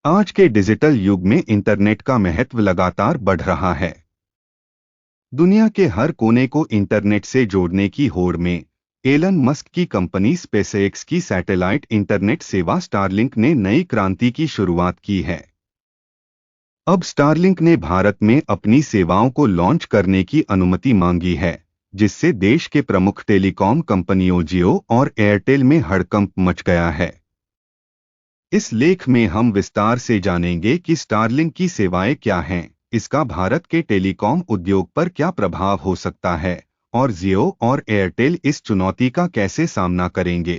आज के डिजिटल युग में इंटरनेट का महत्व लगातार बढ़ रहा है। दुनिया के हर कोने को इंटरनेट से जोड़ने की होड़ में एलन मस्क की कंपनी स्पेसएक्स की सैटेलाइट इंटरनेट सेवा स्टारलिंक ने नई क्रांति की शुरुआत की है। अब स्टारलिंक ने भारत में अपनी सेवाओं को लॉन्च करने की अनुमति मांगी है, जिससे देश के प्रमुख टेलीकॉम कंपनियों जियो और एयरटेल में हड़कंप मच गया है। इस लेख में हम विस्तार से जानेंगे कि स्टारलिंक की सेवाएं क्या हैं, इसका भारत के टेलीकॉम उद्योग पर क्या प्रभाव हो सकता है और जियो और एयरटेल इस चुनौती का कैसे सामना करेंगे।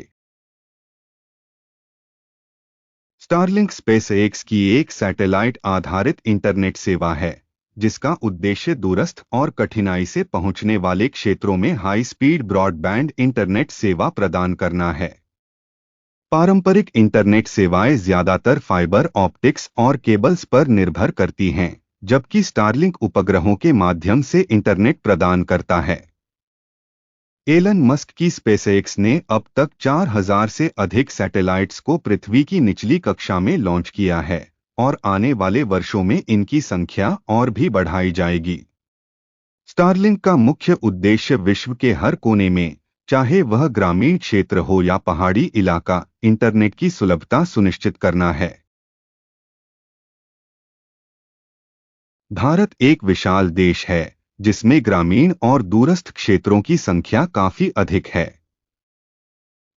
स्टारलिंक स्पेसएक्स की एक सैटेलाइट आधारित इंटरनेट सेवा है, जिसका उद्देश्य दूरस्थ और कठिनाई से पहुंचने वाले क्षेत्रों में हाई स्पीड ब्रॉडबैंड इंटरनेट सेवा प्रदान करना है। पारंपरिक इंटरनेट सेवाएं ज्यादातर फाइबर ऑप्टिक्स और केबल्स पर निर्भर करती हैं, जबकि स्टारलिंक उपग्रहों के माध्यम से इंटरनेट प्रदान करता है। एलन मस्क की स्पेसएक्स ने अब तक 4000 से अधिक सैटेलाइट्स को पृथ्वी की निचली कक्षा में लॉन्च किया है और आने वाले वर्षों में इनकी संख्या और भी बढ़ाई जाएगी। स्टारलिंक का मुख्य उद्देश्य विश्व के हर कोने में, चाहे वह ग्रामीण क्षेत्र हो या पहाड़ी इलाका, इंटरनेट की सुलभता सुनिश्चित करना है। भारत एक विशाल देश है, जिसमें ग्रामीण और दूरस्थ क्षेत्रों की संख्या काफी अधिक है।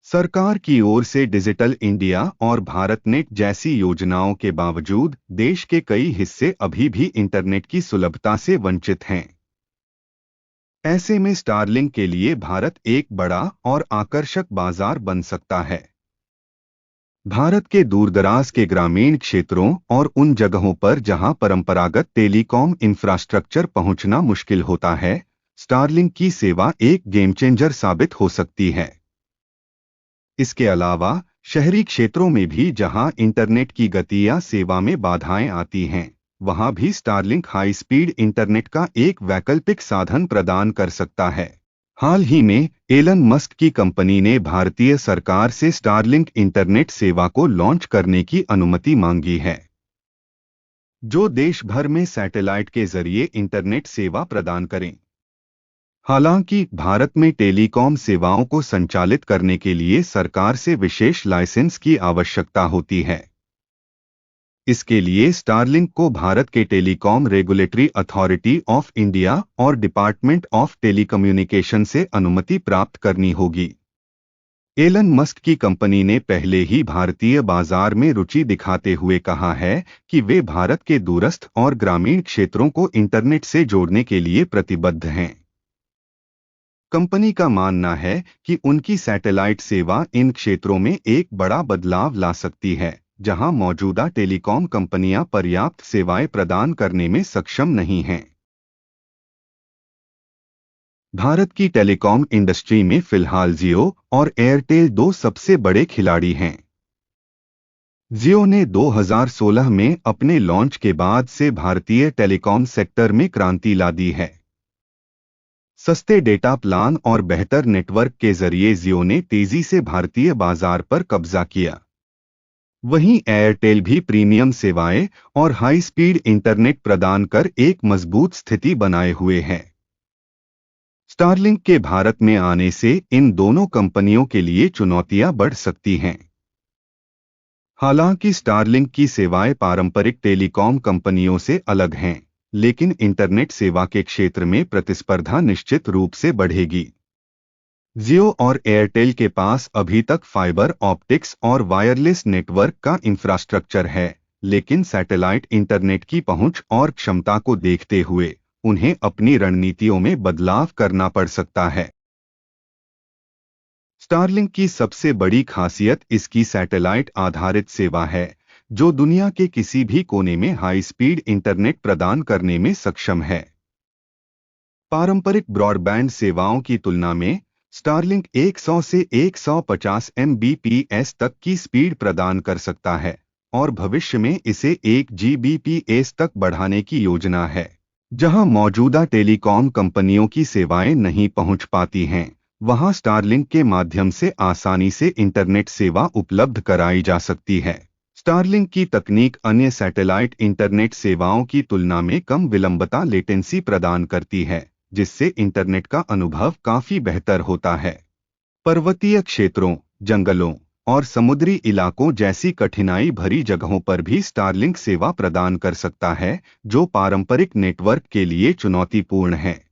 सरकार की ओर से डिजिटल इंडिया और भारत नेट जैसी योजनाओं के बावजूद देश के कई हिस्से अभी भी इंटरनेट की सुलभता से वंचित हैं। ऐसे में स्टारलिंक के लिए भारत एक बड़ा और आकर्षक बाजार बन सकता है। भारत के दूरदराज के ग्रामीण क्षेत्रों और उन जगहों पर जहां परंपरागत टेलीकॉम इंफ्रास्ट्रक्चर पहुंचना मुश्किल होता है, स्टारलिंक की सेवा एक गेम चेंजर साबित हो सकती है। इसके अलावा शहरी क्षेत्रों में भी जहां इंटरनेट की गति या सेवा में बाधाएं आती हैं, वहां भी स्टारलिंक हाई स्पीड इंटरनेट का एक वैकल्पिक साधन प्रदान कर सकता है। हाल ही में एलन मस्क की कंपनी ने भारतीय सरकार से स्टारलिंक इंटरनेट सेवा को लॉन्च करने की अनुमति मांगी है, जो देश भर में सैटेलाइट के जरिए इंटरनेट सेवा प्रदान करें। हालांकि भारत में टेलीकॉम सेवाओं को संचालित करने के लिए सरकार से विशेष लाइसेंस की आवश्यकता होती है। इसके लिए स्टारलिंक को भारत के telecom regulatory authority of India और डिपार्टमेंट ऑफ टेलीकम्युनिकेशन से अनुमति प्राप्त करनी होगी। एलन मस्क की कंपनी ने पहले ही भारतीय बाजार में रुचि दिखाते हुए कहा है कि वे भारत के दूरस्थ और ग्रामीण क्षेत्रों को इंटरनेट से जोड़ने के लिए प्रतिबद्ध हैं। कंपनी का मानना है कि उनकी सैटेलाइट सेवा इन क्षेत्रों में एक बड़ा बदलाव ला सकती है, जहां मौजूदा टेलीकॉम कंपनियां पर्याप्त सेवाएं प्रदान करने में सक्षम नहीं हैं। भारत की टेलीकॉम इंडस्ट्री में फिलहाल जियो और एयरटेल दो सबसे बड़े खिलाड़ी हैं। जियो ने 2016 में अपने लॉन्च के बाद से भारतीय टेलीकॉम सेक्टर में क्रांति ला दी है। सस्ते डेटा प्लान और बेहतर नेटवर्क के जरिए जियो ने तेजी से भारतीय बाजार पर कब्जा किया। वहीं एयरटेल भी प्रीमियम सेवाएं और हाई स्पीड इंटरनेट प्रदान कर एक मजबूत स्थिति बनाए हुए है। स्टारलिंक के भारत में आने से इन दोनों कंपनियों के लिए चुनौतियां बढ़ सकती हैं। हालांकि स्टारलिंक की सेवाएं पारंपरिक टेलीकॉम कंपनियों से अलग हैं, लेकिन इंटरनेट सेवा के क्षेत्र में प्रतिस्पर्धा निश्चित रूप से बढ़ेगी। जियो और एयरटेल के पास अभी तक फाइबर ऑप्टिक्स और वायरलेस नेटवर्क का इंफ्रास्ट्रक्चर है, लेकिन सैटेलाइट इंटरनेट की पहुंच और क्षमता को देखते हुए उन्हें अपनी रणनीतियों में बदलाव करना पड़ सकता है। स्टारलिंक की सबसे बड़ी खासियत इसकी सैटेलाइट आधारित सेवा है, जो दुनिया के किसी भी कोने में हाई स्पीड इंटरनेट प्रदान करने में सक्षम है। पारंपरिक ब्रॉडबैंड सेवाओं की तुलना में स्टारलिंक 100 से 150 Mbps तक की स्पीड प्रदान कर सकता है और भविष्य में इसे 1 Gbps तक बढ़ाने की योजना है। जहां मौजूदा टेलीकॉम कंपनियों की सेवाएं नहीं पहुंच पाती हैं, वहां स्टारलिंक के माध्यम से आसानी से इंटरनेट सेवा उपलब्ध कराई जा सकती है। स्टारलिंक की तकनीक अन्य सैटेलाइट इंटरनेट सेवाओं की तुलना में कम विलंबता लेटेंसी प्रदान करती है, जिससे इंटरनेट का अनुभव काफी बेहतर होता है। पर्वतीय क्षेत्रों, जंगलों और समुद्री इलाकों जैसी कठिनाई भरी जगहों पर भी स्टारलिंक सेवा प्रदान कर सकता है, जो पारंपरिक नेटवर्क के लिए चुनौतीपूर्ण है।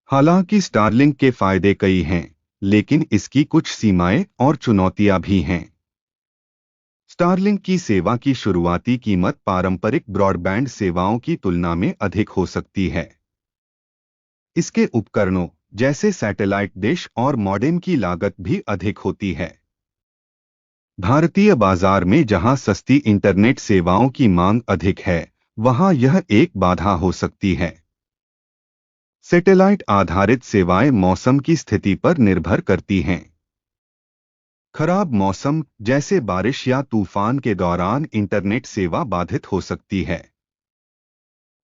हालांकि स्टारलिंक के फायदे कई हैं, लेकिन इसकी कुछ सीमाएं और चुनौतियां भी हैं। स्टारलिंक की सेवा की शुरुआती कीमत पारंपरिक ब्रॉडबैंड सेवाओं की तुलना में अधिक हो सकती है। इसके उपकरणों जैसे सैटेलाइट डिश और मॉडेम की लागत भी अधिक होती है। भारतीय बाजार में जहां सस्ती इंटरनेट सेवाओं की मांग अधिक है, वहां यह एक बाधा हो सकती है। सैटेलाइट आधारित सेवाएं मौसम की स्थिति पर निर्भर करती हैं। खराब मौसम जैसे बारिश या तूफान के दौरान इंटरनेट सेवा बाधित हो सकती है।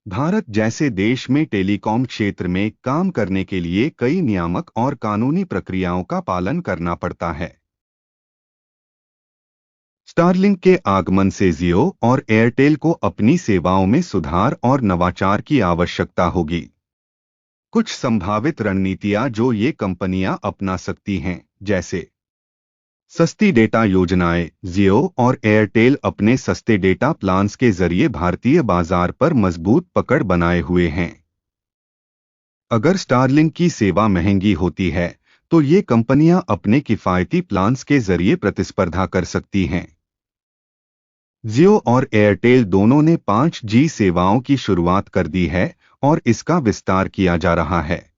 भारत जैसे देश में टेलीकॉम क्षेत्र में काम करने के लिए कई नियामक और कानूनी प्रक्रियाओं का पालन करना पड़ता है। स्टारलिंक के आगमन से जियो और एयरटेल को अपनी सेवाओं में सुधार और नवाचार की आवश्यकता होगी। कुछ संभावित रणनीतियां जो ये कंपनियां अपना सकती हैं, जैसे सस्ती डेटा योजनाएं। जियो और एयरटेल अपने सस्ते डेटा प्लान्स के जरिए भारतीय बाजार पर मजबूत पकड़ बनाए हुए हैं। अगर स्टारलिंक की सेवा महंगी होती है, तो ये कंपनियां अपने किफायती प्लान्स के जरिए प्रतिस्पर्धा कर सकती हैं। जियो और एयरटेल दोनों ने 5G सेवाओं की शुरुआत कर दी है और इसका विस्तार किया जा रहा है।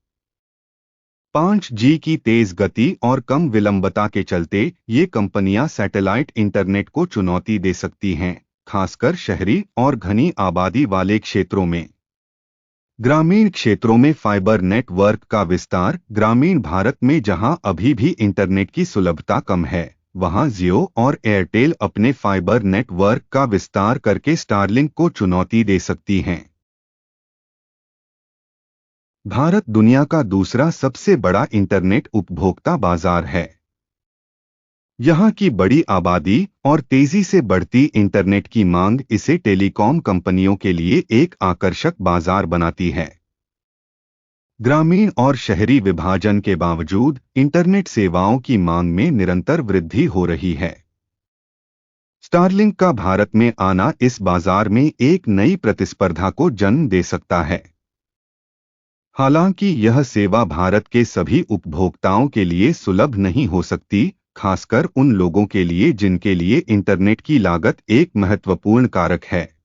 5G की तेज गति और कम विलंबता के चलते ये कंपनियां सैटेलाइट इंटरनेट को चुनौती दे सकती हैं, खासकर शहरी और घनी आबादी वाले क्षेत्रों में। ग्रामीण क्षेत्रों में फाइबर नेटवर्क का विस्तार। ग्रामीण भारत में जहां अभी भी इंटरनेट की सुलभता कम है, वहां जियो और एयरटेल अपने फाइबर नेटवर्क का विस्तार करके स्टारलिंक को चुनौती दे सकती हैं। भारत दुनिया का दूसरा सबसे बड़ा इंटरनेट उपभोक्ता बाजार है। यहाँ की बड़ी आबादी और तेजी से बढ़ती इंटरनेट की मांग इसे टेलीकॉम कंपनियों के लिए एक आकर्षक बाजार बनाती है। ग्रामीण और शहरी विभाजन के बावजूद इंटरनेट सेवाओं की मांग में निरंतर वृद्धि हो रही है। स्टारलिंक का भारत में आना इस बाजार में एक नई प्रतिस्पर्धा को जन्म दे सकता है। हालांकि यह सेवा भारत के सभी उपभोक्ताओं के लिए सुलभ नहीं हो सकती, खासकर उन लोगों के लिए जिनके लिए इंटरनेट की लागत एक महत्वपूर्ण कारक है।